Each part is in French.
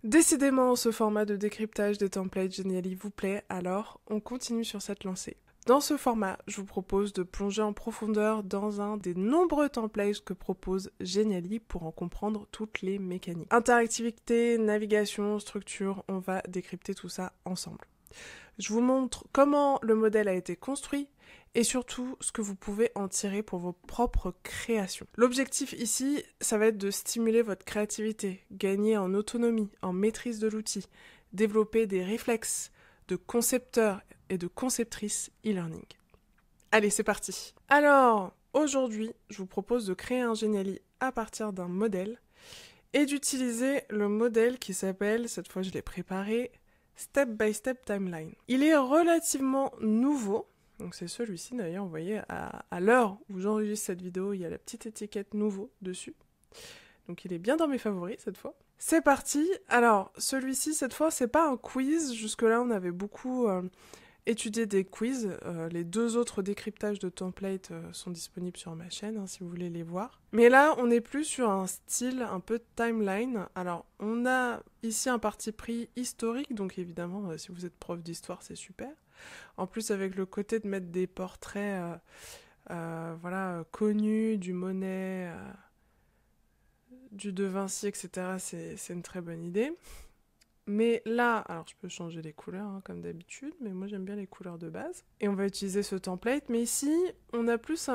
Décidément, ce format de décryptage des templates Genially vous plaît, alors on continue sur cette lancée. Dans ce format, je vous propose de plonger en profondeur dans un des nombreux templates que propose Genially pour en comprendre toutes les mécaniques. Interactivité, navigation, structure, on va décrypter tout ça ensemble. Je vous montre comment le modèle a été construit et surtout ce que vous pouvez en tirer pour vos propres créations. L'objectif ici, ça va être de stimuler votre créativité, gagner en autonomie, en maîtrise de l'outil, développer des réflexes de concepteurs et de conceptrices e-learning. Allez, c'est parti. Alors, aujourd'hui, je vous propose de créer un Genially à partir d'un modèle et d'utiliser le modèle qui s'appelle, cette fois je l'ai préparé, Step by Step Timeline. Il est relativement nouveau, donc c'est celui-ci d'ailleurs, vous voyez, à l'heure où j'enregistre cette vidéo, il y a la petite étiquette nouveau dessus. Donc il est bien dans mes favoris cette fois. C'est parti. Alors, celui-ci, cette fois, c'est pas un quiz. Jusque-là, on avait beaucoup étudié des quiz. Les deux autres décryptages de templates sont disponibles sur ma chaîne, si vous voulez les voir. Mais là, on est plus sur un style un peu timeline. Alors, on a ici un parti pris historique, donc évidemment, si vous êtes prof d'histoire, c'est super. En plus, avec le côté de mettre des portraits connus, du Monet, du De Vinci, etc., c'est une très bonne idée. Mais là, alors je peux changer les couleurs comme d'habitude, mais moi j'aime bien les couleurs de base. Et on va utiliser ce template, mais ici, on a plus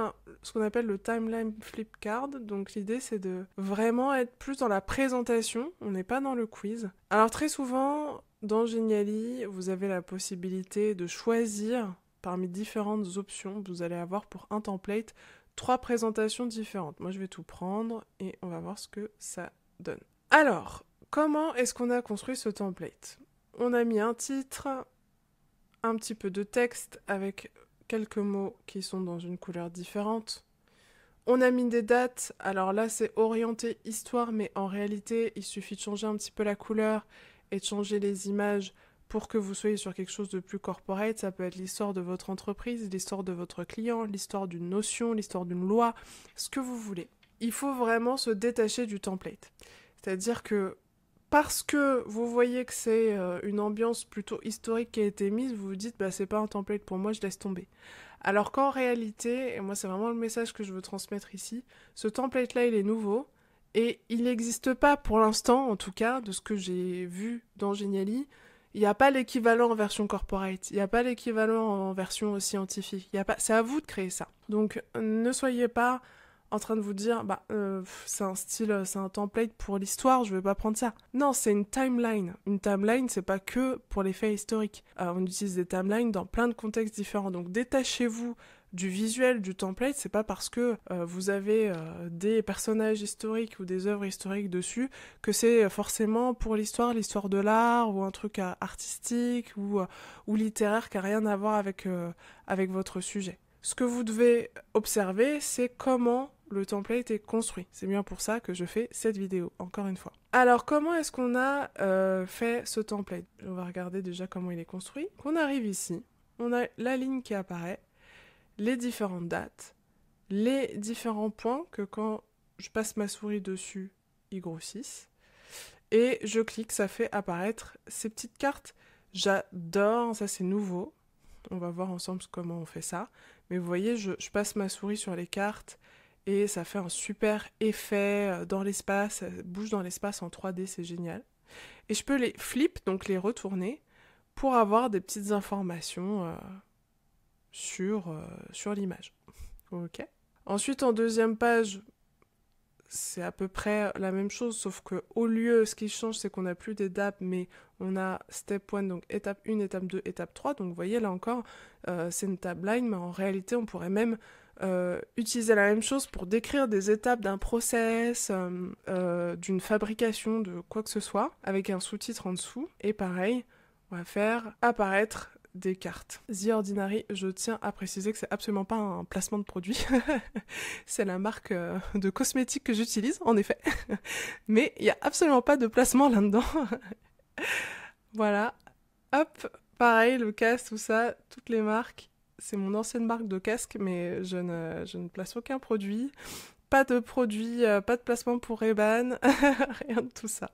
ce qu'on appelle le timeline flip card. Donc l'idée c'est de vraiment être plus dans la présentation, on n'est pas dans le quiz. Alors très souvent, dans Genially, vous avez la possibilité de choisir parmi différentes options que vous allez avoir pour un template 3 présentations différentes. Moi je vais tout prendre et on va voir ce que ça donne. Alors, comment est-ce qu'on a construit ce template ? On a mis un titre, un petit peu de texte avec quelques mots qui sont dans une couleur différente. On a mis des dates, alors là c'est orienté histoire, mais en réalité il suffit de changer un petit peu la couleur et de changer les images pour que vous soyez sur quelque chose de plus corporate. Ça peut être l'histoire de votre entreprise, l'histoire de votre client, l'histoire d'une notion, l'histoire d'une loi, ce que vous voulez. Il faut vraiment se détacher du template. C'est-à-dire que parce que vous voyez que c'est une ambiance plutôt historique qui a été mise, vous vous dites bah c'est pas un template pour moi, je laisse tomber. Alors qu'en réalité, et moi c'est vraiment le message que je veux transmettre ici, ce template-là il est nouveau et il n'existe pas pour l'instant, en tout cas, de ce que j'ai vu dans Genially. Il n'y a pas l'équivalent en version corporate, il n'y a pas l'équivalent en version scientifique. C'est à vous de créer ça. Donc ne soyez pas en train de vous dire c'est un style, c'est un template pour l'histoire, je vais pas prendre ça. Non, c'est une timeline. Une timeline, c'est pas que pour les faits historiques. On utilise des timelines dans plein de contextes différents. Donc détachez-vous du visuel du template, c'est pas parce que vous avez des personnages historiques ou des œuvres historiques dessus que c'est forcément pour l'histoire de l'art ou un truc artistique ou littéraire qui a rien à voir avec votre sujet. Ce que vous devez observer, c'est comment le template est construit. C'est bien pour ça que je fais cette vidéo, encore une fois. Alors, comment est-ce qu'on a fait ce template ? On va regarder déjà comment il est construit. On arrive ici, on a la ligne qui apparaît, les différentes dates, les différents points que quand je passe ma souris dessus, ils grossissent. Et je clique, ça fait apparaître ces petites cartes. J'adore, ça c'est nouveau. On va voir ensemble comment on fait ça. Mais vous voyez, je passe ma souris sur les cartes et ça fait un super effet dans l'espace. Ça bouge dans l'espace en 3D, c'est génial. Et je peux les flip, donc les retourner, pour avoir des petites informations sur l'image. Ok. Ensuite, en deuxième page, c'est à peu près la même chose, sauf que au lieu, ce qui change, c'est qu'on n'a plus d'étapes, mais on a step 1, donc étape 1, étape 2, étape 3. Donc vous voyez, là encore, c'est une timeline, mais en réalité, on pourrait même utiliser la même chose pour décrire des étapes d'un process, d'une fabrication, de quoi que ce soit, avec un sous-titre en dessous. Et pareil, on va faire apparaître des cartes. The Ordinary, je tiens à préciser que c'est absolument pas un placement de produit. C'est la marque de cosmétiques que j'utilise, en effet. Mais il n'y a absolument pas de placement là-dedans. Voilà. Hop, pareil, le casque, tout ça, toutes les marques. C'est mon ancienne marque de casque, mais je ne place aucun produit. Pas de produit, pas de placement pour Ray-Ban, rien de tout ça.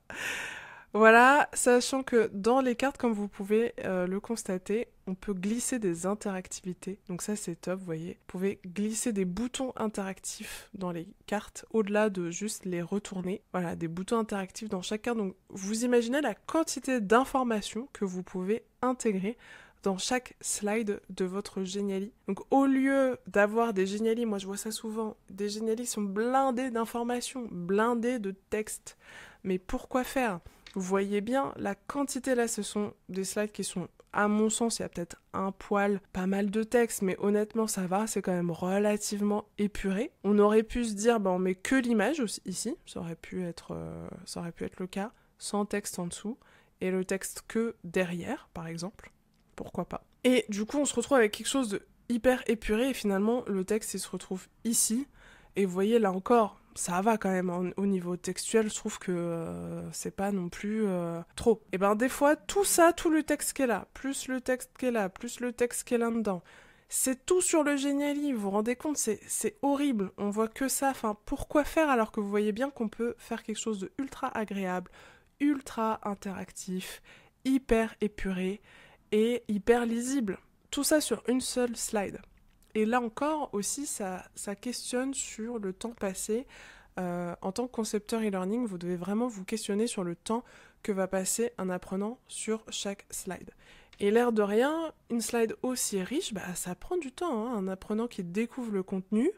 Voilà, sachant que dans les cartes, comme vous pouvez le constater, on peut glisser des interactivités. Donc ça, c'est top, vous voyez. Vous pouvez glisser des boutons interactifs dans les cartes, au-delà de juste les retourner. Voilà, des boutons interactifs dans chaque carte. Donc vous imaginez la quantité d'informations que vous pouvez intégrer dans chaque slide de votre Geniali. Donc au lieu d'avoir des Geniali, moi je vois ça souvent, des Geniali sont blindés d'informations, blindés de textes. Mais pourquoi faire ? Vous voyez bien, la quantité là, ce sont des slides qui sont, à mon sens, il y a peut-être un poil, pas mal de texte, mais honnêtement ça va, c'est quand même relativement épuré. On aurait pu se dire, on met que l'image ici, ça aurait pu être le cas, sans texte en dessous, et le texte que derrière, par exemple. Pourquoi pas. Et du coup, on se retrouve avec quelque chose de hyper épuré, et finalement, le texte, il se retrouve ici, et vous voyez, là encore, ça va quand même, au niveau textuel, je trouve que c'est pas non plus trop. Et des fois, tout ça, tout le texte qui est là, plus le texte qui est là, plus le texte qui est là-dedans, c'est tout sur le Geniali, vous vous rendez compte, c'est horrible, on voit que ça, enfin, pourquoi faire alors que vous voyez bien qu'on peut faire quelque chose de ultra agréable, ultra interactif, hyper épuré, et hyper lisible. Tout ça sur une seule slide. Et là encore aussi, ça questionne sur le temps passé. En tant que concepteur e-learning, vous devez vraiment vous questionner sur le temps que va passer un apprenant sur chaque slide. Et l'air de rien, une slide aussi riche, ça prend du temps. Un apprenant qui découvre le contenu,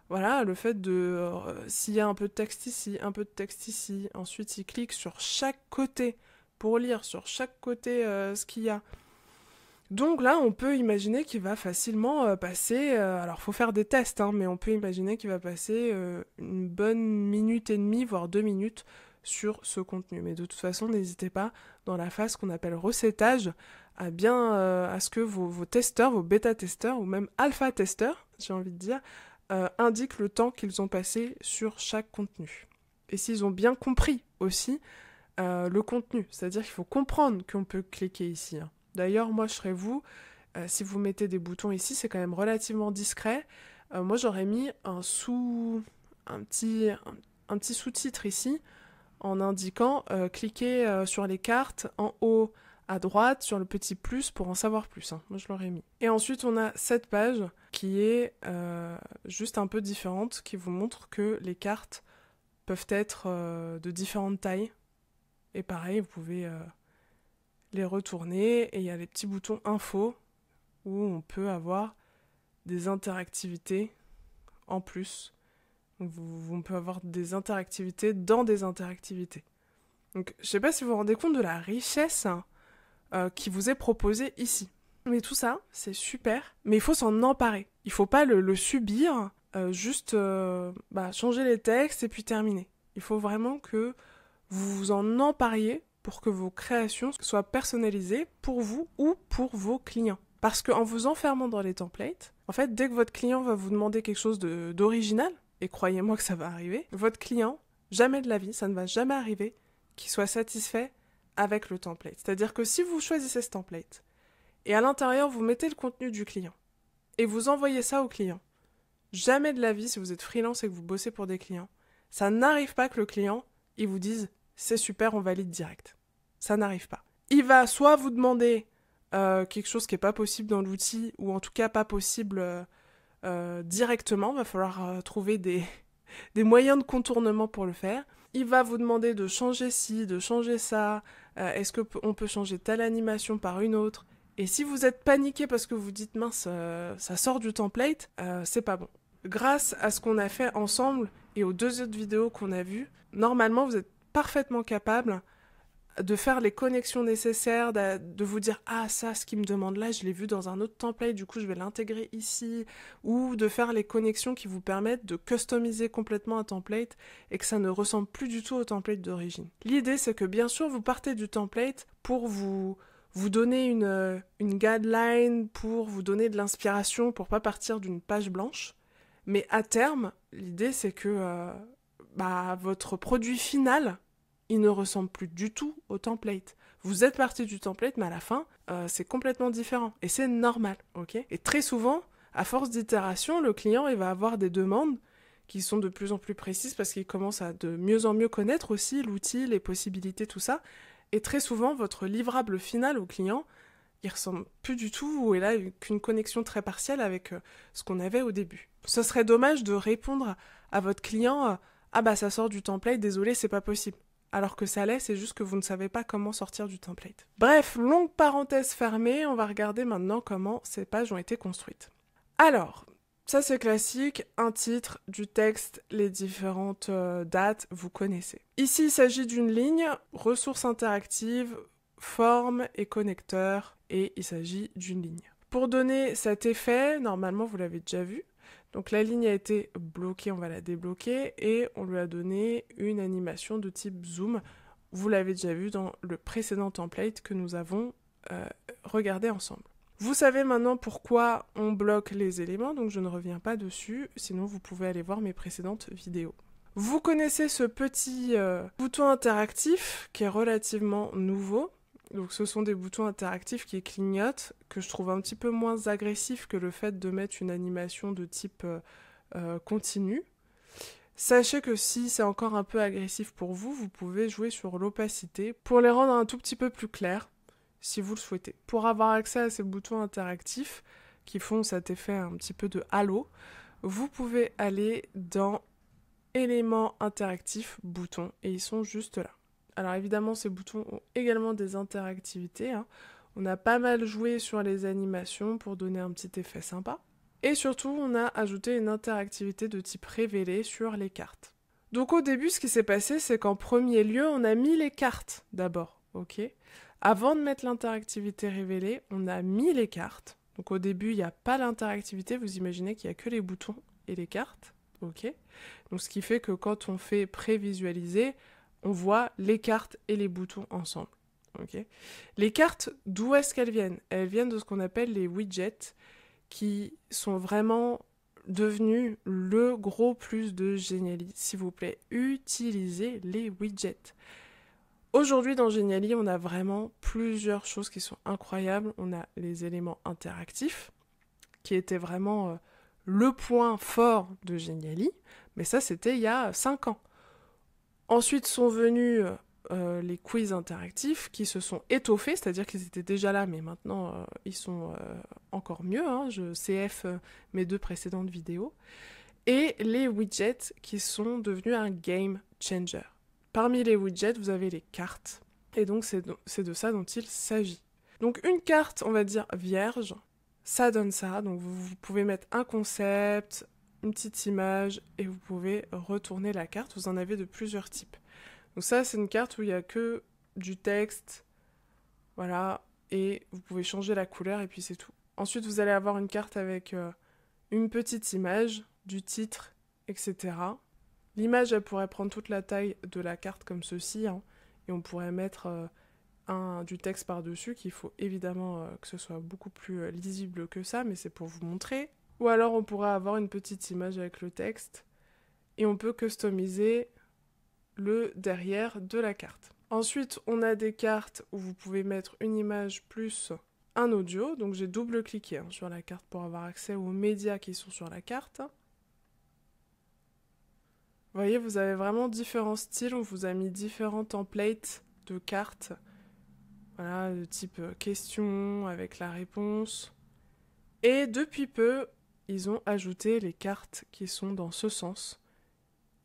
voilà, le fait de... s'il y a un peu de texte ici, un peu de texte ici, ensuite il clique sur chaque côté pour lire sur chaque côté ce qu'il y a. Donc là, on peut imaginer qu'il va facilement passer... alors, il faut faire des tests, mais on peut imaginer qu'il va passer une bonne minute et demie, voire 2 minutes sur ce contenu. Mais de toute façon, n'hésitez pas, dans la phase qu'on appelle recettage, à ce que vos testeurs, vos bêta-testeurs, ou même alpha-testeurs, j'ai envie de dire, indiquent le temps qu'ils ont passé sur chaque contenu. Et s'ils ont bien compris aussi le contenu, c'est-à-dire qu'il faut comprendre qu'on peut cliquer ici, D'ailleurs, moi, je serais vous, si vous mettez des boutons ici, c'est quand même relativement discret. Moi, j'aurais mis un petit sous-titre ici, en indiquant cliquez sur les cartes en haut à droite sur le petit plus pour en savoir plus. Moi, je l'aurais mis. Et ensuite, on a cette page qui est juste un peu différente, qui vous montre que les cartes peuvent être de différentes tailles. Et pareil, vous pouvez... les retourner, et il y a les petits boutons info où on peut avoir des interactivités en plus. Donc on peut avoir des interactivités dans des interactivités. Donc je sais pas si vous vous rendez compte de la richesse qui vous est proposée ici. Mais tout ça, c'est super, mais il faut s'en emparer. Il faut pas le subir, juste changer les textes et puis terminer. Il faut vraiment que vous vous en empariez pour que vos créations soient personnalisées pour vous ou pour vos clients. Parce qu'en vous enfermant dans les templates, en fait, dès que votre client va vous demander quelque chose d'original, et croyez-moi que ça va arriver, votre client, jamais de la vie, ça ne va jamais arriver, qu'il soit satisfait avec le template. C'est-à-dire que si vous choisissez ce template, et à l'intérieur, vous mettez le contenu du client, et vous envoyez ça au client, jamais de la vie, si vous êtes freelance et que vous bossez pour des clients, ça n'arrive pas que le client, il vous dise « c'est super, on valide direct ». Ça n'arrive pas. Il va soit vous demander quelque chose qui n'est pas possible dans l'outil, ou en tout cas pas possible directement, il va falloir trouver des moyens de contournement pour le faire. Il va vous demander de changer ci, de changer ça, est-ce qu'on peut changer telle animation par une autre. Et si vous êtes paniqué parce que vous dites mince, ça sort du template, c'est pas bon. Grâce à ce qu'on a fait ensemble et aux 2 autres vidéos qu'on a vues, normalement vous êtes parfaitement capable de faire les connexions nécessaires, de vous dire « Ah, ça, ce qu'il me demande là, je l'ai vu dans un autre template, du coup, je vais l'intégrer ici. » Ou de faire les connexions qui vous permettent de customiser complètement un template et que ça ne ressemble plus du tout au template d'origine. L'idée, c'est que, bien sûr, vous partez du template pour vous donner une guideline, pour vous donner de l'inspiration, pour pas partir d'une page blanche. Mais à terme, l'idée, c'est que votre produit final... il ne ressemble plus du tout au template. Vous êtes parti du template, mais à la fin, c'est complètement différent. Et c'est normal, ok ? Et très souvent, à force d'itération, le client il va avoir des demandes qui sont de plus en plus précises parce qu'il commence à de mieux en mieux connaître aussi l'outil, les possibilités, tout ça. Et très souvent, votre livrable final au client, il ressemble plus du tout ou il a qu'une connexion très partielle avec ce qu'on avait au début. Ce serait dommage de répondre à votre client ah bah ça sort du template, désolé, c'est pas possible. Alors que ça l'est, c'est juste que vous ne savez pas comment sortir du template. Bref, longue parenthèse fermée, on va regarder maintenant comment ces pages ont été construites. Alors, ça c'est classique, un titre, du texte, les différentes dates, vous connaissez. Ici, il s'agit d'une ligne, ressources interactives, forme et connecteur, et il s'agit d'une ligne. Pour donner cet effet, normalement vous l'avez déjà vu, donc la ligne a été bloquée, on va la débloquer, et on lui a donné une animation de type zoom. Vous l'avez déjà vu dans le précédent template que nous avons regardé ensemble. Vous savez maintenant pourquoi on bloque les éléments, donc je ne reviens pas dessus, sinon vous pouvez aller voir mes précédentes vidéos. Vous connaissez ce petit bouton interactif qui est relativement nouveau. Donc ce sont des boutons interactifs qui clignotent, que je trouve un petit peu moins agressifs que le fait de mettre une animation de type continu. Sachez que si c'est encore un peu agressif pour vous, vous pouvez jouer sur l'opacité pour les rendre un tout petit peu plus clairs, si vous le souhaitez. Pour avoir accès à ces boutons interactifs qui font cet effet un petit peu de halo, vous pouvez aller dans éléments interactifs, boutons, et ils sont juste là. Alors évidemment, ces boutons ont également des interactivités. On a pas mal joué sur les animations pour donner un petit effet sympa. Et surtout, on a ajouté une interactivité de type révélé sur les cartes. Donc au début, ce qui s'est passé, c'est qu'en premier lieu, on a mis les cartes d'abord, ok ? Avant de mettre l'interactivité révélée, on a mis les cartes. Donc au début, il n'y a pas l'interactivité, vous imaginez qu'il n'y a que les boutons et les cartes, ok ? Donc ce qui fait que quand on fait prévisualiser, on voit les cartes et les boutons ensemble. Okay. Les cartes, d'où est-ce qu'elles viennent ? Elles viennent de ce qu'on appelle les widgets, qui sont vraiment devenus le gros plus de Geniali. S'il vous plaît, utilisez les widgets. Aujourd'hui, dans Geniali, on a vraiment plusieurs choses qui sont incroyables. On a les éléments interactifs, qui étaient vraiment le point fort de Geniali, mais ça, c'était il y a 5 ans. Ensuite sont venus les quiz interactifs qui se sont étoffés, c'est-à-dire qu'ils étaient déjà là, mais maintenant ils sont encore mieux. Je CF mes 2 précédentes vidéos. Et les widgets qui sont devenus un game changer. Parmi les widgets, vous avez les cartes. Et donc c'est de ça dont il s'agit. Donc une carte, on va dire vierge, ça donne ça. Donc vous pouvez mettre un concept, une petite image et vous pouvez retourner la carte. Vous en avez de plusieurs types. Donc ça, c'est une carte où il n'y a que du texte, voilà, et vous pouvez changer la couleur et puis c'est tout. Ensuite, vous allez avoir une carte avec une petite image, du titre, etc. L'image, elle pourrait prendre toute la taille de la carte comme ceci, et on pourrait mettre du texte par-dessus, qu'il faut évidemment que ce soit beaucoup plus lisible que ça, mais c'est pour vous montrer. Ou alors on pourrait avoir une petite image avec le texte et on peut customiser le derrière de la carte. Ensuite, on a des cartes où vous pouvez mettre une image plus un audio. Donc j'ai double-cliqué sur la carte pour avoir accès aux médias qui sont sur la carte. Vous voyez, vous avez vraiment différents styles. On vous a mis différents templates de cartes. Voilà, de type question avec la réponse. Et depuis peu, ils ont ajouté les cartes qui sont dans ce sens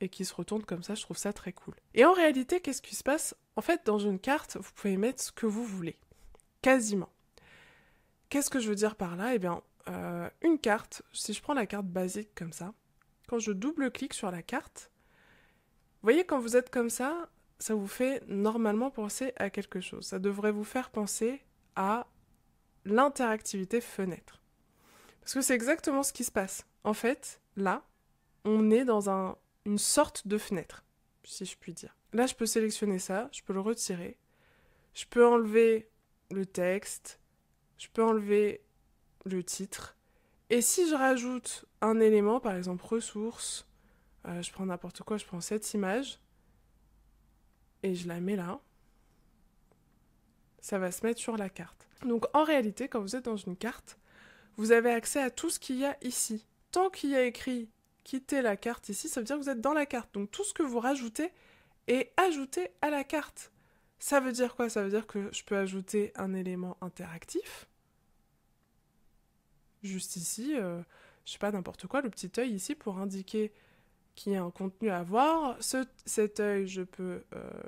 et qui se retournent comme ça, je trouve ça très cool. Et en réalité, qu'est-ce qui se passe ? En fait, dans une carte, vous pouvez mettre ce que vous voulez. Quasiment. Qu'est-ce que je veux dire par là ? Eh bien, une carte, si je prends la carte basique comme ça, quand je double-clique sur la carte, vous voyez, quand vous êtes comme ça vous fait normalement penser à quelque chose. Ça devrait vous faire penser à l'interactivité fenêtre. Parce que c'est exactement ce qui se passe. En fait, là, on est dans une sorte de fenêtre, si je puis dire. Là, je peux sélectionner ça, je peux le retirer, je peux enlever le texte, je peux enlever le titre, et si je rajoute un élément, par exemple ressources, je prends n'importe quoi, je prends cette image, et je la mets là, ça va se mettre sur la carte. Donc en réalité, quand vous êtes dans une carte, vous avez accès à tout ce qu'il y a ici. Tant qu'il y a écrit « quitter la carte » ici, ça veut dire que vous êtes dans la carte. Donc tout ce que vous rajoutez est ajouté à la carte. Ça veut dire quoi? Ça veut dire que je peux ajouter un élément interactif. Juste ici, je sais pas, n'importe quoi, le petit œil ici pour indiquer qu'il y a un contenu à voir. Cet œil, je peux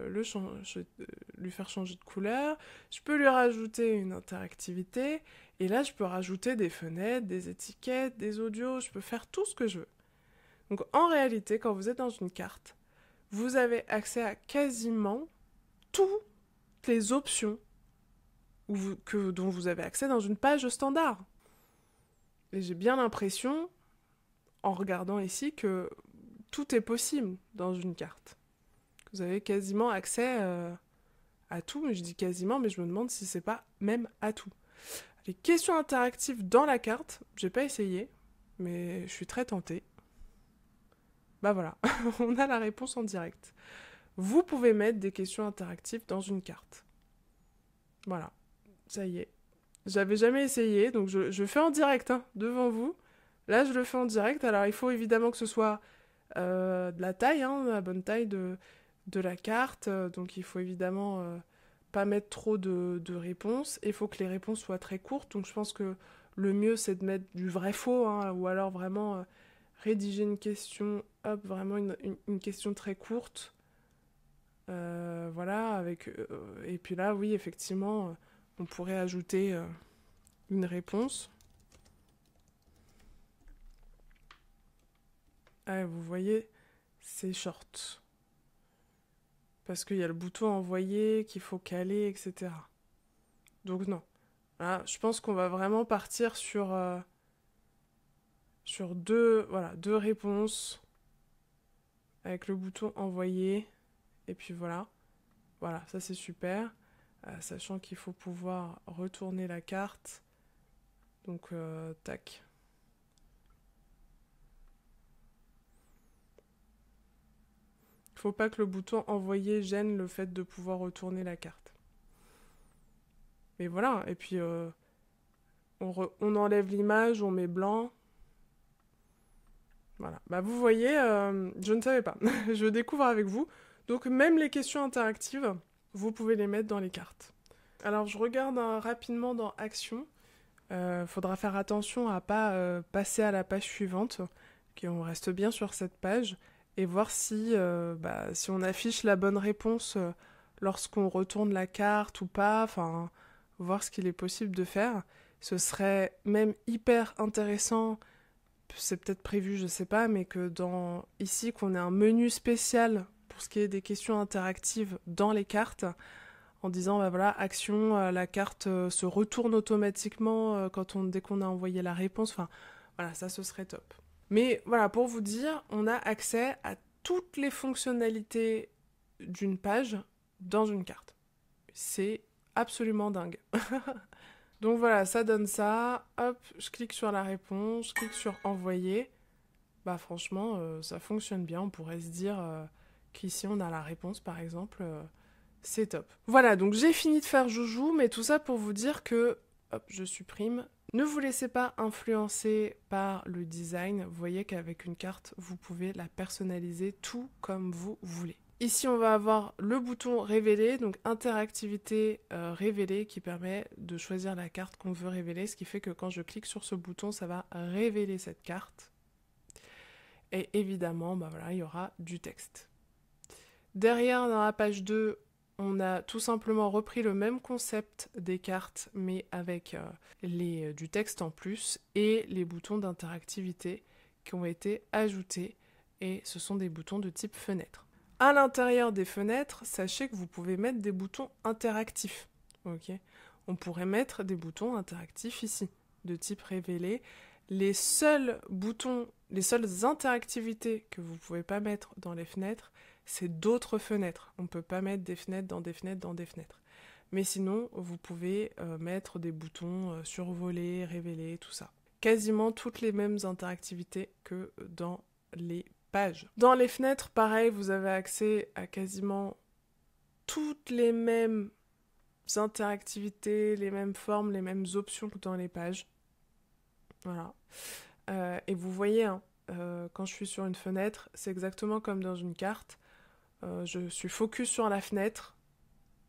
lui faire changer de couleur. Je peux lui rajouter une interactivité. Et là, je peux rajouter des fenêtres, des étiquettes, des audios. Je peux faire tout ce que je veux. Donc en réalité, quand vous êtes dans une carte, vous avez accès à quasiment toutes les options dont vous avez accès dans une page standard. Et j'ai bien l'impression, en regardant ici, que tout est possible dans une carte. Vous avez quasiment accès à tout, mais je dis quasiment, mais je me demande si c'est pas même à tout. Les questions interactives dans la carte, j'ai pas essayé, mais je suis très tentée. Bah voilà, on a la réponse en direct. Vous pouvez mettre des questions interactives dans une carte. Voilà, ça y est. J'avais jamais essayé, donc je fais en direct, hein, devant vous. Là, je le fais en direct. Alors, il faut évidemment que ce soit de la taille, hein, la bonne taille de la carte. Donc, il faut évidemment pas mettre trop de réponses. Il faut que les réponses soient très courtes. Donc, je pense que le mieux, c'est de mettre du vrai-faux, hein, ou alors vraiment rédiger une question, hop, vraiment une question très courte. Voilà, et puis là, oui, effectivement, on pourrait ajouter une réponse. Ah, vous voyez, c'est short. Parce qu'il y a le bouton envoyer qu'il faut caler, etc. Donc non. Là, je pense qu'on va vraiment partir sur deux réponses avec le bouton envoyer. Et puis voilà. Voilà, ça c'est super. Sachant qu'il faut pouvoir retourner la carte. Donc, tac. Faut pas que le bouton envoyer gêne le fait de pouvoir retourner la carte. Mais voilà, et puis on enlève l'image, on met blanc. Voilà. Bah vous voyez, je ne savais pas. Je découvre avec vous. Donc même les questions interactives, vous pouvez les mettre dans les cartes. Alors je regarde rapidement dans Action. Faudra faire attention à pas passer à la page suivante, qu'on reste bien sur cette page, et voir si on affiche la bonne réponse lorsqu'on retourne la carte ou pas, enfin, voir ce qu'il est possible de faire. Ce serait même hyper intéressant, c'est peut-être prévu, je sais pas, mais que ici, qu'on ait un menu spécial pour ce qui est des questions interactives dans les cartes, en disant, bah voilà, action, la carte se retourne automatiquement dès qu'on a envoyé la réponse. Enfin, voilà, ça, ce serait top. Mais voilà, pour vous dire, on a accès à toutes les fonctionnalités d'une page dans une carte. C'est absolument dingue. Donc voilà, ça donne ça. Hop, je clique sur la réponse, je clique sur envoyer. Bah franchement, ça fonctionne bien. On pourrait se dire qu'ici on a la réponse par exemple. C'est top. Voilà, donc j'ai fini de faire joujou, mais tout ça pour vous dire que, hop, je supprime. Ne vous laissez pas influencer par le design. Vous voyez qu'avec une carte, vous pouvez la personnaliser tout comme vous voulez. Ici, on va avoir le bouton révéler, donc interactivité révéler, qui permet de choisir la carte qu'on veut révéler, ce qui fait que quand je clique sur ce bouton, ça va révéler cette carte. Et évidemment, bah voilà, il y aura du texte. Derrière, dans la page 2, on a tout simplement repris le même concept des cartes, mais avec du texte en plus et les boutons d'interactivité qui ont été ajoutés. Et ce sont des boutons de type fenêtre. À l'intérieur des fenêtres, sachez que vous pouvez mettre des boutons interactifs. Okay, on pourrait mettre des boutons interactifs ici, de type révélé. Les seuls boutons, les seules interactivités que vous ne pouvez pas mettre dans les fenêtres, c'est d'autres fenêtres. On ne peut pas mettre des fenêtres dans des fenêtres dans des fenêtres. Mais sinon, vous pouvez mettre des boutons survoler, révéler, tout ça. Quasiment toutes les mêmes interactivités que dans les pages. Dans les fenêtres, pareil, vous avez accès à quasiment toutes les mêmes interactivités, les mêmes formes, les mêmes options que dans les pages. Voilà. Et vous voyez, hein, quand je suis sur une fenêtre, c'est exactement comme dans une carte. Je suis focus sur la fenêtre.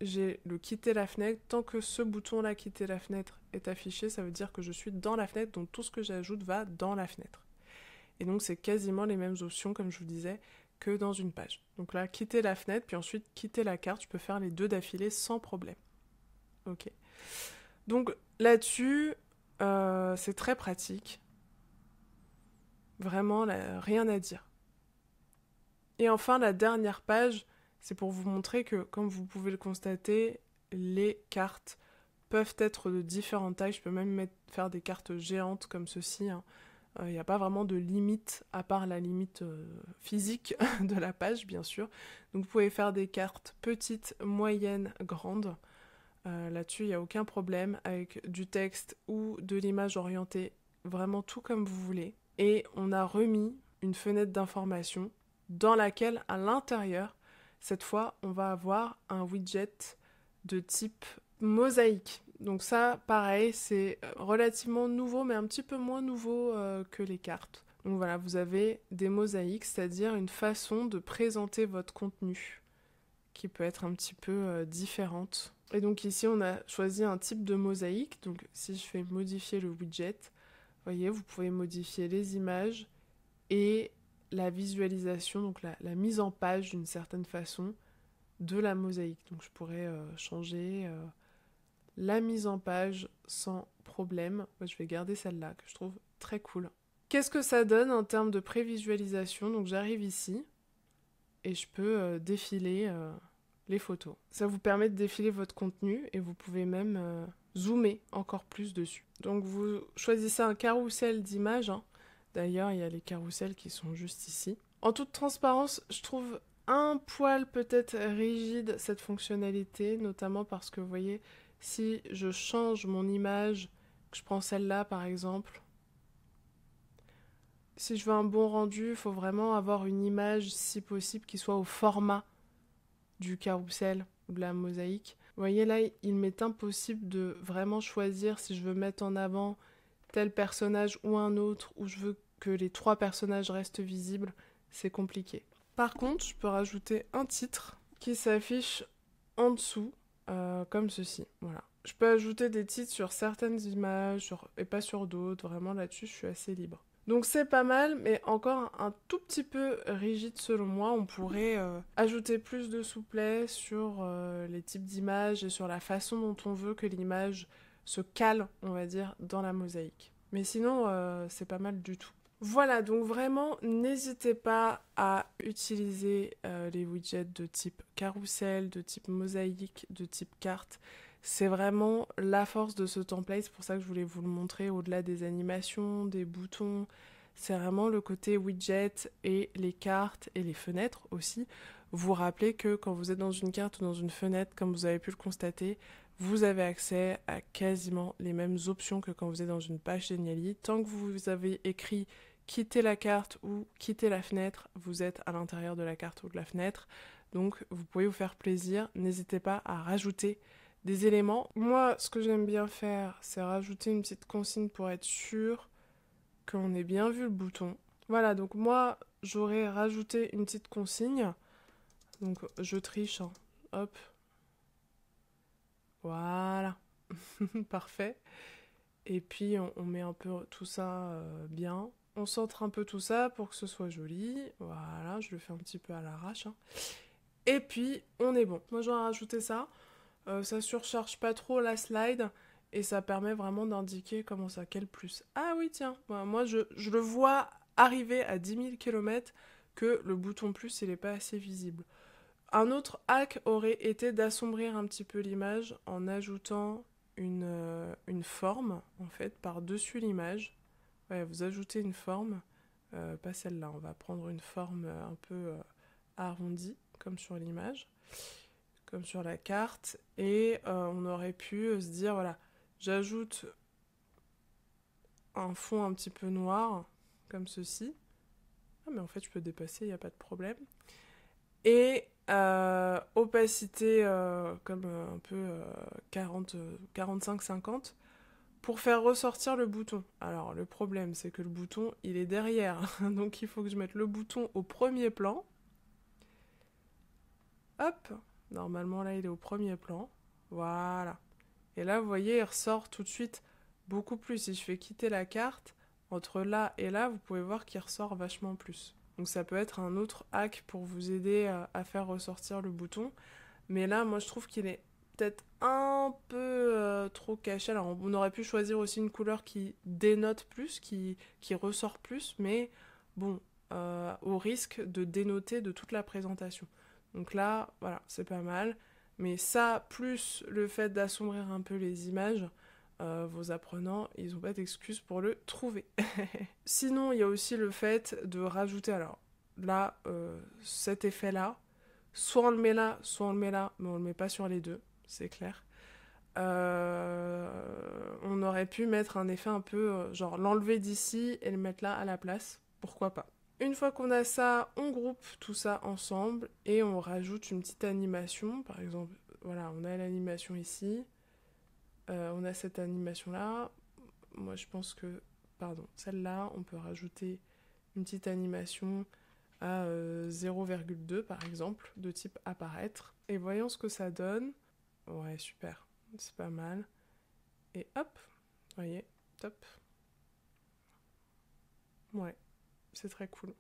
j'ai le quitter la fenêtre. Tant que ce bouton-là, quitter la fenêtre, est affiché, ça veut dire que je suis dans la fenêtre, donc tout ce que j'ajoute va dans la fenêtre. Et donc c'est quasiment les mêmes options, comme je vous disais, que dans une page. Donc là, quitter la fenêtre, puis ensuite quitter la carte, je peux faire les deux d'affilée sans problème. Ok. Donc là-dessus, c'est très pratique. Vraiment, là, rien à dire. Et enfin, la dernière page, c'est pour vous montrer que, comme vous pouvez le constater, les cartes peuvent être de différentes tailles. Je peux même faire des cartes géantes comme ceci. Il n'y a pas vraiment de limite, à part la limite physique de la page, bien sûr. Donc vous pouvez faire des cartes petites, moyennes, grandes. Là-dessus, il n'y a aucun problème, avec du texte ou de l'image orientée, vraiment tout comme vous voulez. Et on a remis une fenêtre d'information dans laquelle, à l'intérieur, cette fois, on va avoir un widget de type mosaïque. Donc ça, pareil, c'est relativement nouveau, mais un petit peu moins nouveau que les cartes. Donc voilà, vous avez des mosaïques, c'est-à-dire une façon de présenter votre contenu qui peut être un petit peu différente. Et donc ici, on a choisi un type de mosaïque. Donc si je fais modifier le widget, vous voyez, vous pouvez modifier les images et la visualisation, donc la mise en page d'une certaine façon de la mosaïque. Donc je pourrais changer la mise en page sans problème. Moi, je vais garder celle-là que je trouve très cool. Qu'est-ce que ça donne en termes de prévisualisation? Donc j'arrive ici et je peux défiler les photos. Ça vous permet de défiler votre contenu et vous pouvez même zoomer encore plus dessus. Donc vous choisissez un carrousel d'images. D'ailleurs, il y a les carousels qui sont juste ici. En toute transparence, je trouve un poil peut-être rigide cette fonctionnalité, notamment parce que vous voyez, si je change mon image, que je prends celle-là par exemple, si je veux un bon rendu, il faut vraiment avoir une image, si possible, qui soit au format du carrousel ou de la mosaïque. Vous voyez là, il m'est impossible de vraiment choisir si je veux mettre en avant tel personnage ou un autre, ou je veux que les trois personnages restent visibles, c'est compliqué. Par contre, je peux rajouter un titre qui s'affiche en dessous, comme ceci. Voilà. Je peux ajouter des titres sur certaines images et pas sur d'autres. Vraiment là-dessus, je suis assez libre. Donc c'est pas mal, mais encore un tout petit peu rigide selon moi. On pourrait ajouter plus de souplesse sur les types d'images et sur la façon dont on veut que l'image se cale, on va dire, dans la mosaïque. Mais sinon, c'est pas mal du tout. Voilà, donc vraiment, n'hésitez pas à utiliser les widgets de type carrousel, de type mosaïque, de type carte. C'est vraiment la force de ce template, c'est pour ça que je voulais vous le montrer au-delà des animations, des boutons. C'est vraiment le côté widget et les cartes et les fenêtres aussi. Vous rappelez que quand vous êtes dans une carte ou dans une fenêtre, comme vous avez pu le constater, vous avez accès à quasiment les mêmes options que quand vous êtes dans une page Geniali. Tant que vous avez écrit quitter la carte ou quitter la fenêtre, vous êtes à l'intérieur de la carte ou de la fenêtre. Donc vous pouvez vous faire plaisir. N'hésitez pas à rajouter des éléments. Moi, ce que j'aime bien faire, c'est rajouter une petite consigne pour être sûr qu'on ait bien vu le bouton. Voilà, donc moi, j'aurais rajouté une petite consigne. Donc je triche, hein. Hop. Voilà. Parfait. Et puis on met un peu tout ça bien. On centre un peu tout ça pour que ce soit joli. Voilà, je le fais un petit peu à l'arrache. Et puis on est bon. Moi j'aurais rajouté ça. Ça surcharge pas trop la slide et ça permet vraiment d'indiquer comment ça cale plus. Ah oui tiens, moi je le vois arriver à 10 000 km que le bouton plus il est pas assez visible. Un autre hack aurait été d'assombrir un petit peu l'image en ajoutant une forme en fait par-dessus l'image. Ouais, vous ajoutez une forme, pas celle-là, on va prendre une forme un peu arrondie comme sur l'image, comme sur la carte, et on aurait pu se dire voilà, j'ajoute un fond un petit peu noir comme ceci. Ah mais en fait je peux dépasser, il n'y a pas de problème. Et opacité comme un peu 45-50 pour faire ressortir le bouton. Alors le problème c'est que le bouton il est derrière, donc il faut que je mette le bouton au premier plan. Hop, Normalement, là, il est au premier plan. Voilà. Et là, vous voyez, il ressort tout de suite beaucoup plus. Si je fais quitter la carte, entre là et là, vous pouvez voir qu'il ressort vachement plus. Donc ça peut être un autre hack pour vous aider à faire ressortir le bouton. Mais là, moi, je trouve qu'il est peut-être un peu trop caché. Alors, on aurait pu choisir aussi une couleur qui dénote plus, qui ressort plus, mais bon, au risque de dénoter de toute la présentation. Donc là, voilà, c'est pas mal. Mais ça, plus le fait d'assombrir un peu les images, vos apprenants, ils n'ont pas d'excuses pour le trouver. Sinon, il y a aussi le fait de rajouter, alors là, cet effet-là, soit on le met là, soit on le met là, mais on le met pas sur les deux, c'est clair. On aurait pu mettre un effet un peu, genre l'enlever d'ici et le mettre là à la place, pourquoi pas. Une fois qu'on a ça, on groupe tout ça ensemble et on rajoute une petite animation. Par exemple, voilà, on a l'animation ici. On a cette animation-là. Moi, je pense que, pardon, celle-là, on peut rajouter une petite animation à 0,2 par exemple, de type apparaître. Et voyons ce que ça donne. Ouais, super, c'est pas mal. Et hop, vous voyez, top. Ouais, c'est très cool.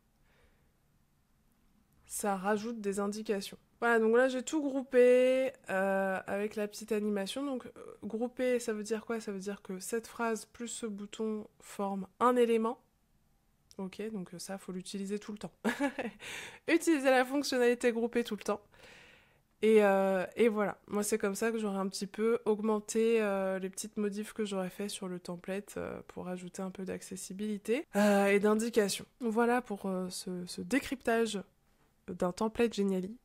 Ça rajoute des indications. Voilà, donc là j'ai tout groupé avec la petite animation. Donc groupé, ça veut dire quoi? Ça veut dire que cette phrase plus ce bouton forment un élément. Ok, donc ça, faut l'utiliser tout le temps. Utiliser la fonctionnalité groupée tout le temps. Et voilà, moi c'est comme ça que j'aurais un petit peu augmenté les petites modifs que j'aurais fait sur le template pour ajouter un peu d'accessibilité et d'indication. Voilà pour ce décryptage d'un template Geniali.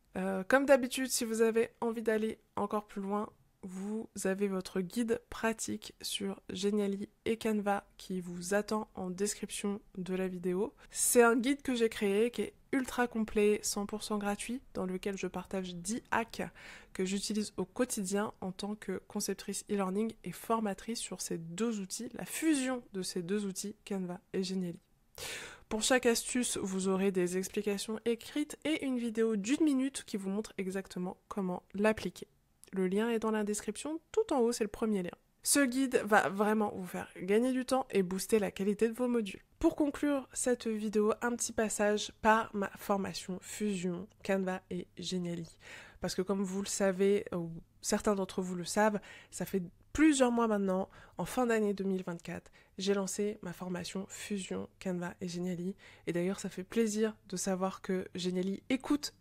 Comme d'habitude, si vous avez envie d'aller encore plus loin, vous avez votre guide pratique sur Geniali et Canva qui vous attend en description de la vidéo. C'est un guide que j'ai créé qui est ultra complet, 100% gratuit, dans lequel je partage 10 hacks que j'utilise au quotidien en tant que conceptrice e-learning et formatrice sur ces deux outils, la fusion de ces deux outils, Canva et Geniali. Pour chaque astuce, vous aurez des explications écrites et une vidéo d'1 minute qui vous montre exactement comment l'appliquer. Le lien est dans la description, tout en haut, c'est le premier lien. Ce guide va vraiment vous faire gagner du temps et booster la qualité de vos modules. Pour conclure cette vidéo, un petit passage par ma formation Fusion, Canva et Geniali. Parce que comme vous le savez, ou certains d'entre vous le savent, ça fait plusieurs mois maintenant, en fin d'année 2024, j'ai lancé ma formation Fusion, Canva et Geniali. Et d'ailleurs, ça fait plaisir de savoir que Geniali écoute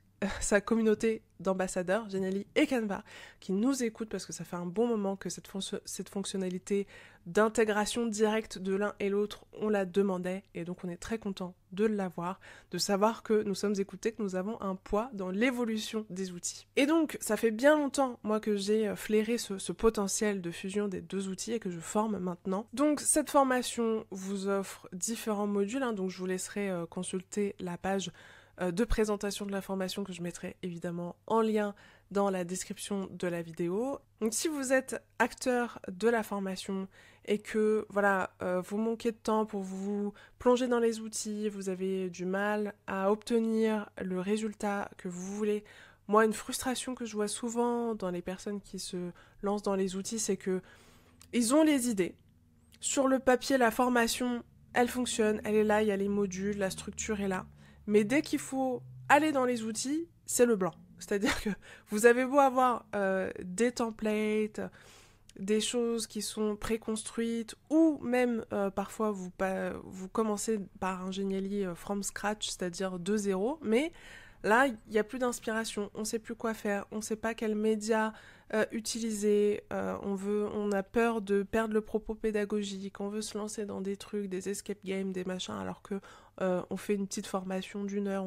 sa communauté d'ambassadeurs, Geniali et Canva, qui nous écoutent parce que ça fait un bon moment que cette fonctionnalité d'intégration directe de l'un et l'autre, on la demandait et donc on est très content de l'avoir, de savoir que nous sommes écoutés, que nous avons un poids dans l'évolution des outils. Et donc, ça fait bien longtemps, moi, que j'ai flairé ce potentiel de fusion des deux outils et que je forme maintenant. Donc, cette formation vous offre différents modules, donc je vous laisserai consulter la page de présentation de la formation que je mettrai évidemment en lien dans la description de la vidéo. Donc si vous êtes acteur de la formation et que voilà, vous manquez de temps pour vous plonger dans les outils, vous avez du mal à obtenir le résultat que vous voulez, moi une frustration que je vois souvent dans les personnes qui se lancent dans les outils, c'est que ils ont les idées. Sur le papier, la formation, elle fonctionne, elle est là, il y a les modules, la structure est là. Mais dès qu'il faut aller dans les outils, c'est le blanc. C'est-à-dire que vous avez beau avoir des templates, des choses qui sont préconstruites, ou même parfois vous commencez par un Geniali from scratch, c'est-à-dire de zéro, mais là, il n'y a plus d'inspiration, on ne sait plus quoi faire, on ne sait pas quel média utiliser, on a peur de perdre le propos pédagogique, on veut se lancer dans des trucs, des escape games, des machins, alors que on fait une petite formation d'1 heure,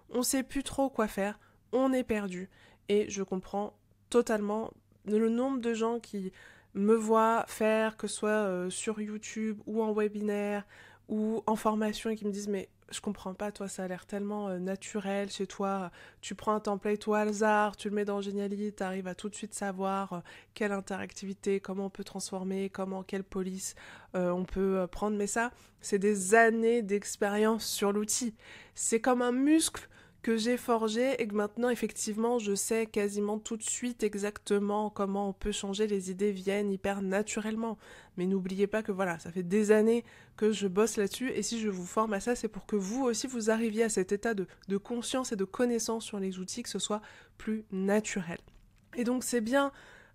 on sait plus trop quoi faire, on est perdu. Et je comprends totalement le nombre de gens qui me voient faire, que ce soit sur YouTube ou en webinaire ou en formation et qui me disent mais je comprends pas, toi ça a l'air tellement naturel chez toi, tu prends un template au hasard, tu le mets dans Geniali, tu arrives à tout de suite savoir quelle interactivité, comment on peut transformer, quelle police on peut prendre, mais ça c'est des années d'expérience sur l'outil, c'est comme un muscle que j'ai forgé et que maintenant effectivement je sais quasiment tout de suite exactement comment on peut changer, les idées viennent hyper naturellement. Mais n'oubliez pas que voilà, ça fait des années que je bosse là-dessus et si je vous forme à ça, c'est pour que vous aussi vous arriviez à cet état de conscience et de connaissance sur les outils, que ce soit plus naturel. Et donc c'est bien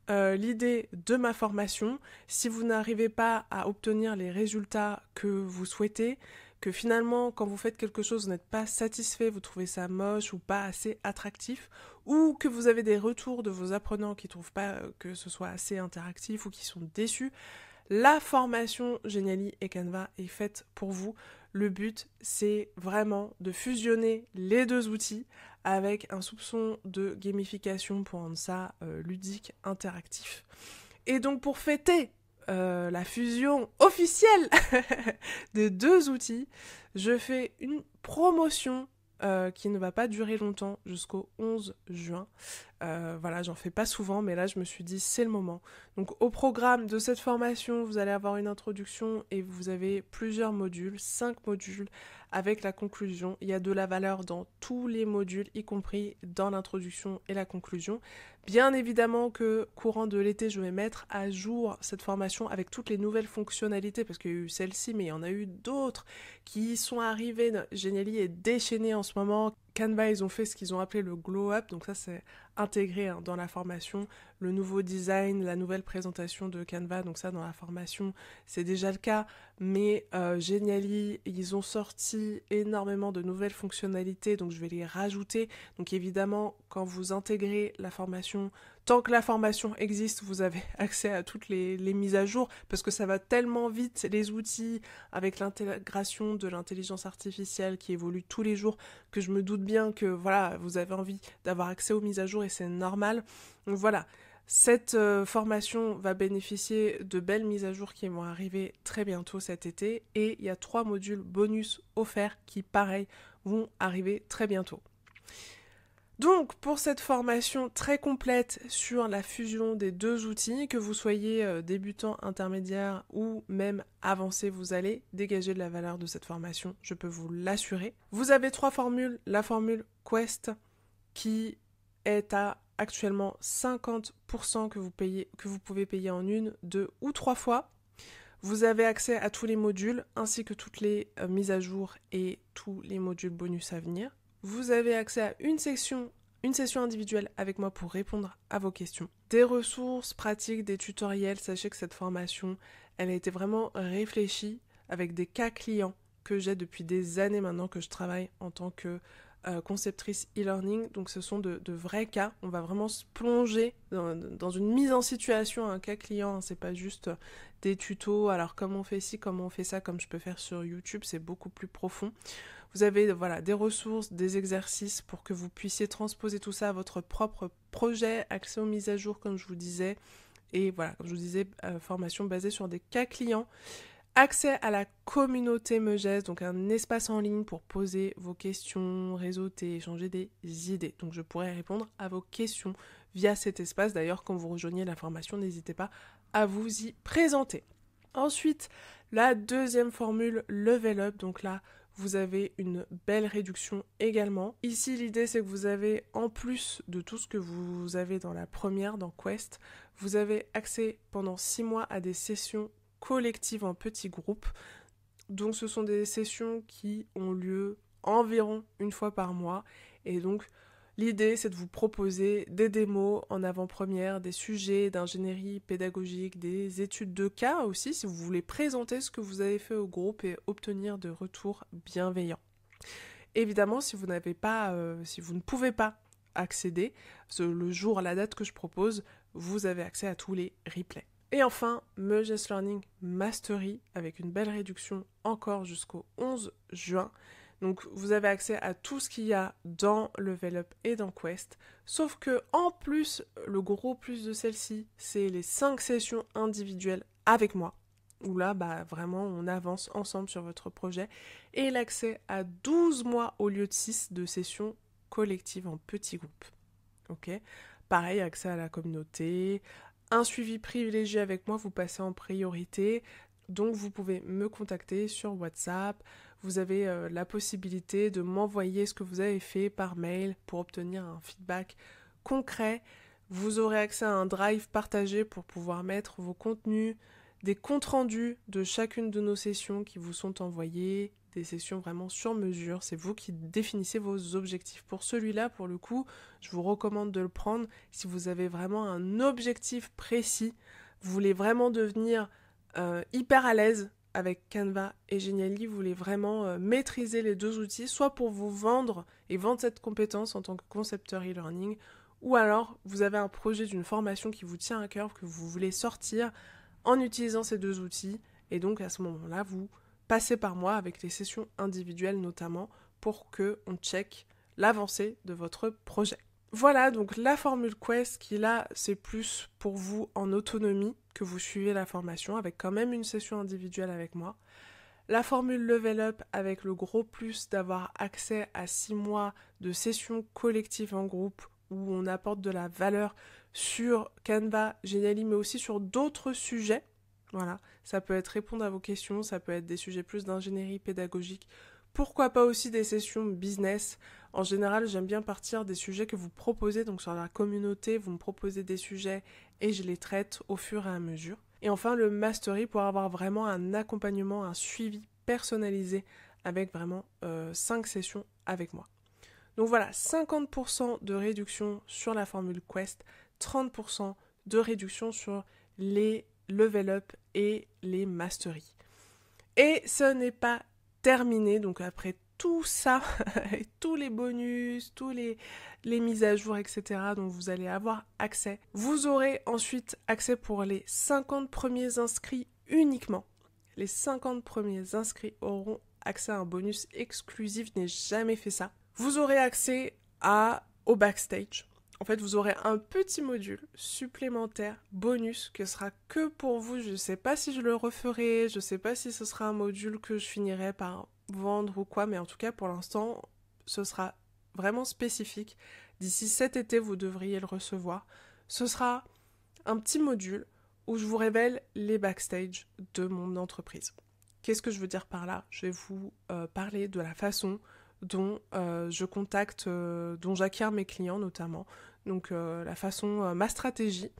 l'idée de ma formation. Si vous n'arrivez pas à obtenir les résultats que vous souhaitez, que finalement, quand vous faites quelque chose, vous n'êtes pas satisfait, vous trouvez ça moche ou pas assez attractif, ou que vous avez des retours de vos apprenants qui ne trouvent pas que ce soit assez interactif ou qui sont déçus, la formation Geniali et Canva est faite pour vous. Le but, c'est vraiment de fusionner les deux outils avec un soupçon de gamification pour rendre ça ludique, interactif. Et donc pour fêter la fusion officielle des deux outils, je fais une promotion qui ne va pas durer longtemps jusqu'au 11 juin. Voilà, j'en fais pas souvent, mais là je me suis dit c'est le moment. Donc au programme de cette formation, vous allez avoir une introduction et vous avez plusieurs modules, 5 modules avec la conclusion. Il y a de la valeur dans tous les modules, y compris dans l'introduction et la conclusion. Bien évidemment que courant de l'été, je vais mettre à jour cette formation avec toutes les nouvelles fonctionnalités, parce qu'il y a eu celle-ci, mais il y en a eu d'autres qui sont arrivées. Geniali est déchaîné en ce moment. Canva, ils ont fait ce qu'ils ont appelé le Glow Up, donc ça c'est intégré dans la formation, le nouveau design, la nouvelle présentation de Canva, donc ça dans la formation c'est déjà le cas, mais Geniali, ils ont sorti énormément de nouvelles fonctionnalités, donc je vais les rajouter. Donc évidemment, quand vous intégrez la formation, tant que la formation existe, vous avez accès à toutes les mises à jour, parce que ça va tellement vite, les outils, avec l'intégration de l'intelligence artificielle qui évolue tous les jours, que je me doute bien que voilà, vous avez envie d'avoir accès aux mises à jour et c'est normal. Donc voilà, cette formation va bénéficier de belles mises à jour qui vont arriver très bientôt cet été et il y a 3 modules bonus offerts qui, pareil, vont arriver très bientôt. Donc, pour cette formation très complète sur la fusion des deux outils, que vous soyez débutant, intermédiaire ou même avancé, vous allez dégager de la valeur de cette formation, je peux vous l'assurer. Vous avez 3 formules. La formule Quest qui est à actuellement 50% que vous pouvez payer en 1, 2 ou 3 fois. Vous avez accès à tous les modules ainsi que toutes les mises à jour et tous les modules bonus à venir. Vous avez accès à une session individuelle avec moi pour répondre à vos questions. Des ressources pratiques, des tutoriels. Sachez que cette formation, elle a été vraiment réfléchie avec des cas clients que j'ai depuis des années maintenant que je travaille en tant que conceptrice e-learning. Donc ce sont de vrais cas. On va vraiment se plonger dans une mise en situation, un cas client. C'est pas juste des tutos. Alors comment on fait ci, comment on fait ça, comme je peux faire sur YouTube. C'est beaucoup plus profond. Vous avez des ressources, des exercices pour que vous puissiez transposer tout ça à votre propre projet, accès aux mises à jour comme je vous disais, et voilà, comme je vous disais, formation basée sur des cas clients, accès à la communauté Megès, donc un espace en ligne pour poser vos questions, réseauter, échanger des idées. Donc je pourrais répondre à vos questions via cet espace. D'ailleurs, quand vous rejoignez la formation, n'hésitez pas à vous y présenter. Ensuite, la deuxième formule, Level Up, donc là, vous avez une belle réduction également. Ici, l'idée, c'est que vous avez, en plus de tout ce que vous avez dans la première, dans Quest, vous avez accès pendant 6 mois à des sessions collectives en petits groupes. Donc, ce sont des sessions qui ont lieu environ une fois par mois. Et donc, l'idée, c'est de vous proposer des démos en avant-première, des sujets d'ingénierie pédagogique, des études de cas aussi, si vous voulez présenter ce que vous avez fait au groupe et obtenir de retours bienveillants. Évidemment, si vous ne pouvez pas accéder, le jour, la date que je propose, vous avez accès à tous les replays. Et enfin, Megès Learning Mastery, avec une belle réduction encore jusqu'au 11 juin. Donc vous avez accès à tout ce qu'il y a dans Level Up et dans Quest, sauf que en plus, le gros plus de celle-ci, c'est les 5 sessions individuelles avec moi, où là, vraiment, on avance ensemble sur votre projet, et l'accès à 12 mois au lieu de 6 de sessions collectives en petits groupes. Ok ? Pareil, accès à la communauté, un suivi privilégié avec moi, vous passez en priorité. Donc vous pouvez me contacter sur WhatsApp, vous avez la possibilité de m'envoyer ce que vous avez fait par mail pour obtenir un feedback concret. Vous aurez accès à un drive partagé pour pouvoir mettre vos contenus, des comptes rendus de chacune de nos sessions qui vous sont envoyés, des sessions vraiment sur mesure. C'est vous qui définissez vos objectifs. Pour celui-là, pour le coup, je vous recommande de le prendre si vous avez vraiment un objectif précis. Vous voulez vraiment devenir hyper à l'aise avec Canva et Genially, vous voulez vraiment maîtriser les deux outils, soit pour vous vendre et vendre cette compétence en tant que concepteur e-learning, ou alors vous avez un projet d'une formation qui vous tient à cœur, que vous voulez sortir en utilisant ces deux outils, et donc à ce moment-là, vous passez par moi avec les sessions individuelles notamment, pour qu'on check l'avancée de votre projet. Voilà donc la formule Quest qui là c'est plus pour vous en autonomie que vous suivez la formation avec quand même une session individuelle avec moi. La formule Level Up avec le gros plus d'avoir accès à 6 mois de sessions collectives en groupe où on apporte de la valeur sur Canva, Genially mais aussi sur d'autres sujets. Voilà, ça peut être répondre à vos questions, ça peut être des sujets plus d'ingénierie pédagogique. Pourquoi pas aussi des sessions business. En général, j'aime bien partir des sujets que vous proposez, donc sur la communauté, vous me proposez des sujets et je les traite au fur et à mesure. Et enfin, le Mastery pour avoir vraiment un accompagnement, un suivi personnalisé avec vraiment 5 sessions avec moi. Donc voilà, 50% de réduction sur la formule Quest, 30% de réduction sur les Level Up et les Mastery. Et ce n'est pas terminé, donc après tout ça, et tous les bonus, tous les mises à jour, etc., dont vous allez avoir accès, vous aurez ensuite accès pour les 50 premiers inscrits uniquement. Les 50 premiers inscrits auront accès à un bonus exclusif, je n'ai jamais fait ça. Vous aurez accès au backstage. En fait, vous aurez un petit module supplémentaire, bonus, que sera que pour vous. Je ne sais pas si je le referai, je ne sais pas si ce sera un module que je finirai par vendre ou quoi, mais en tout cas, pour l'instant, ce sera vraiment spécifique. D'ici cet été, vous devriez le recevoir. Ce sera un petit module où je vous révèle les backstage de mon entreprise. Qu'est-ce que je veux dire par là ? Je vais vous parler de la façon dont je contacte, dont j'acquiers mes clients notamment. Donc la façon, ma stratégie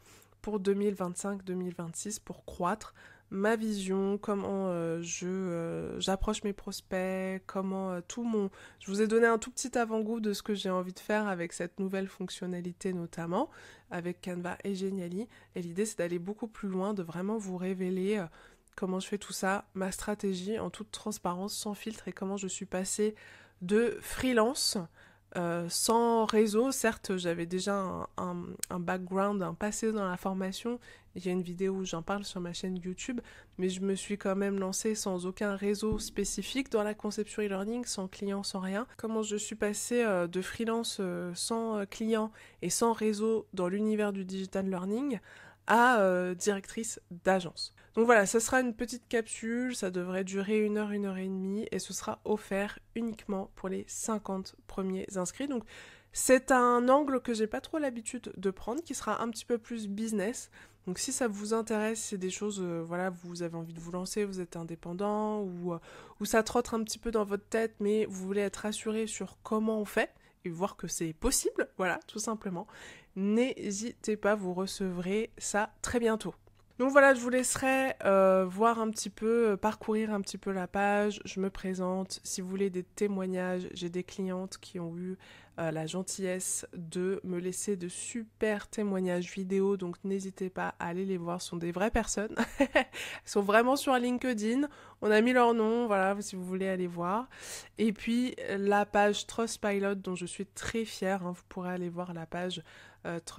pour 2025-2026 pour croître, ma vision, comment j'approche mes prospects, comment Je vous ai donné un tout petit avant-goût de ce que j'ai envie de faire avec cette nouvelle fonctionnalité notamment, avec Canva et Genially. Et l'idée c'est d'aller beaucoup plus loin, de vraiment vous révéler comment je fais tout ça, ma stratégie en toute transparence, sans filtre, et comment je suis passée de freelance, sans réseau. Certes, j'avais déjà un background, un passé dans la formation. Il y a une vidéo où j'en parle sur ma chaîne YouTube, mais je me suis quand même lancée sans aucun réseau spécifique dans la conception e-learning, sans client, sans rien. Comment je suis passée de freelance sans client et sans réseau dans l'univers du digital learning à directrice d'agence. Donc voilà, ce sera une petite capsule, ça devrait durer 1 heure, 1 heure et demie, et ce sera offert uniquement pour les 50 premiers inscrits. Donc c'est un angle que j'ai pas trop l'habitude de prendre, qui sera un petit peu plus business. Donc si ça vous intéresse, c'est des choses, voilà, vous avez envie de vous lancer, vous êtes indépendant, ou ça trotte un petit peu dans votre tête, mais vous voulez être rassuré sur comment on fait, et voir que c'est possible, voilà, tout simplement. N'hésitez pas, vous recevrez ça très bientôt. Donc voilà, je vous laisserai voir un petit peu, parcourir un petit peu la page, je me présente. Si vous voulez des témoignages, j'ai des clientes qui ont eu la gentillesse de me laisser de super témoignages vidéo, donc n'hésitez pas à aller les voir, ce sont des vraies personnes. Elles sont vraiment sur LinkedIn, on a mis leur nom, voilà, si vous voulez aller voir. Et puis la page Trustpilot dont je suis très fière, hein, vous pourrez aller voir la page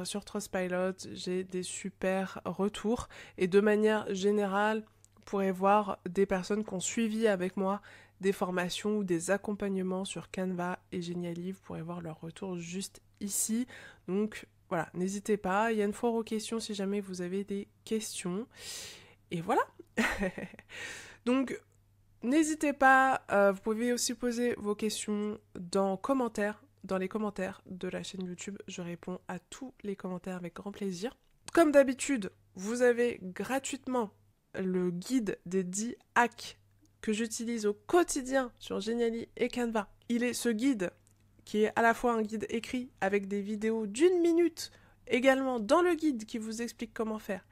sur Trustpilot, j'ai des super retours, et de manière générale, vous pourrez voir des personnes qui ont suivi avec moi des formations ou des accompagnements sur Canva et Genially, vous pourrez voir leurs retours juste ici. Donc voilà, n'hésitez pas, il y a une foire aux questions si jamais vous avez des questions. Et voilà. Donc n'hésitez pas, vous pouvez aussi poser vos questions dans les commentaires de la chaîne YouTube. Je réponds à tous les commentaires avec grand plaisir. Comme d'habitude, vous avez gratuitement le guide des 10 hacks que j'utilise au quotidien sur Genially et Canva. Ce guide, qui est à la fois un guide écrit avec des vidéos d'1 minute, également dans le guide qui vous explique comment faire,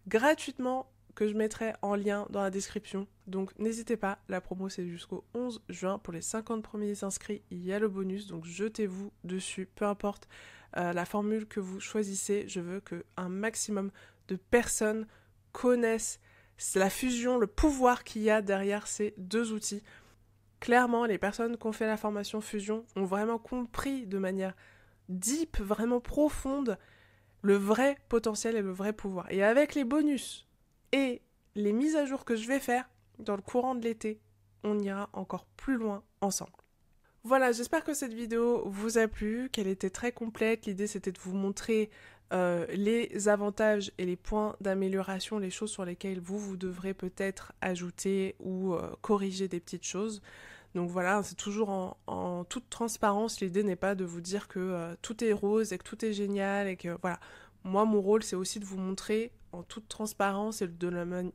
gratuitement, que je mettrai en lien dans la description. Donc n'hésitez pas, la promo c'est jusqu'au 11 juin. Pour les 50 premiers inscrits, il y a le bonus, donc jetez-vous dessus, peu importe la formule que vous choisissez. Je veux qu'un maximum de personnes connaissent la fusion, le pouvoir qu'il y a derrière ces deux outils. Clairement, les personnes qui ont fait la formation fusion ont vraiment compris de manière deep, vraiment profonde, le vrai potentiel et le vrai pouvoir. Et avec les bonus et les mises à jour que je vais faire dans le courant de l'été, on ira encore plus loin ensemble. Voilà, j'espère que cette vidéo vous a plu, qu'elle était très complète. L'idée, c'était de vous montrer les avantages et les points d'amélioration, les choses sur lesquelles vous devrez peut-être ajouter ou corriger des petites choses. Donc voilà, c'est toujours en toute transparence. L'idée n'est pas de vous dire que tout est rose et que tout est génial et que voilà. Moi, mon rôle, c'est aussi de vous montrer en toute transparence et de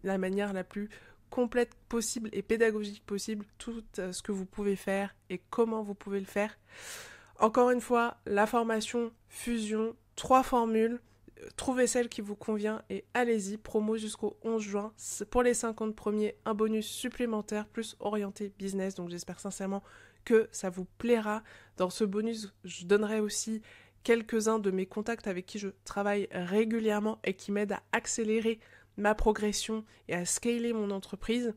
la manière la plus complète possible et pédagogique possible tout ce que vous pouvez faire et comment vous pouvez le faire. Encore une fois, la formation fusion, 3 formules, trouvez celle qui vous convient et allez-y, promo jusqu'au 11 juin. Pour les 50 premiers, un bonus supplémentaire plus orienté business. Donc j'espère sincèrement que ça vous plaira. Dans ce bonus, je donnerai aussi quelques-uns de mes contacts avec qui je travaille régulièrement et qui m'aident à accélérer ma progression et à scaler mon entreprise.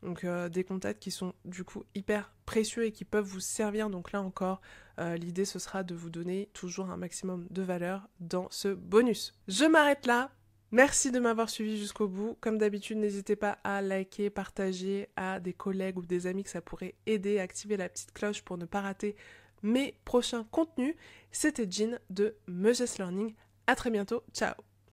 Donc des contacts qui sont du coup hyper précieux et qui peuvent vous servir. Donc là encore, l'idée ce sera de vous donner toujours un maximum de valeur dans ce bonus. Je m'arrête là. Merci de m'avoir suivi jusqu'au bout. Comme d'habitude, n'hésitez pas à liker, partager à des collègues ou des amis que ça pourrait aider, à activer la petite cloche pour ne pas rater mes prochains contenus. C'était Jean de Meugès Learning. À très bientôt. Ciao.